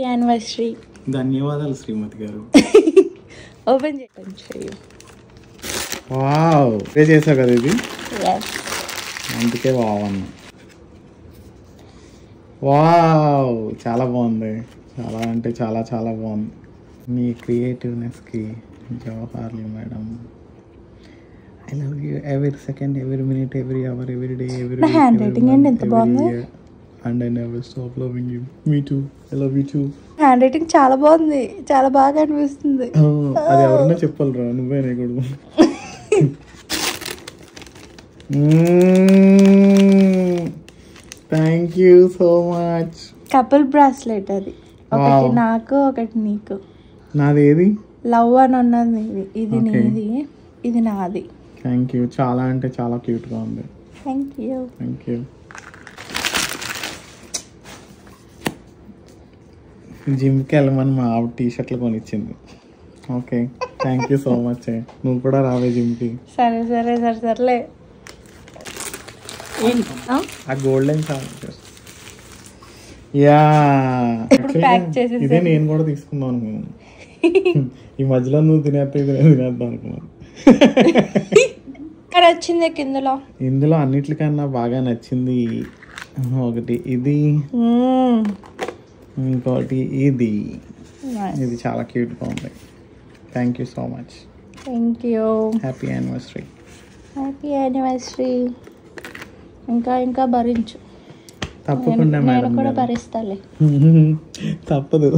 Anniversary. ధన్యవాదాలు శ్రీమతి గారు. Open చేయండి. వావ్, పే చేసావు కదా ఇది? yes. అందుకే వావ్ అన్న. వావ్, చాలా బాగుంది. చాలా అంటే చాలా చాలా బాగుంది. మీ క్రియేటివ్నెస్కి Jawaharlal madam. I love you every second, every minute, every hour, every day, every week, hand writing అండి ఎంత బాగుంది. And I never stop loving you. Me too. I love you too. Handwriting చాలా బాగుంది, చాలా బాగా అనిపిస్తుంది. అది ఎవరన్నా చెప్పాలిరా, నువ్వే అనేకూడదు. Thank you so much. Couple bracelet అది, ఒకటి నాకు ఒకటి నీకు. నాది ఏది? లవ్ అని ఉన్నది నీది, ఇది నీది, ఇది నాది. Thank you. చాలా అంటే చాలా క్యూట్గా ఉంది. Thank you. Thank you. జిమ్కి వెళ్ళమని మా ఆవిడ టీషర్ట్లు కొనిచ్చింది. Okay, thank you so much. నువ్వు కూడా రావే జిమ్కి. సరే సరే సరే సర్లే. ఆ గోల్డెన్ యా, ఇదే నేను కూడా తీసుకుందాం అనుకున్నాను. ఈ మధ్యలో నువ్వు తినేద్దాం అనుకున్నాను. నచ్చింది కిందలో. ఇందులో అన్నిటికన్నా బాగా నచ్చింది ఒకటి ఇది, ఇంకోటి ఇది. ఇది చాలా క్యూట్గా ఉంది. Thank you so much. Thank you. Happy anniversary. Happy anniversary. ఇంకా ఇంకా భరించు. తప్పకుండా మేడం, కూడా భరిస్తాలే. తప్పదు.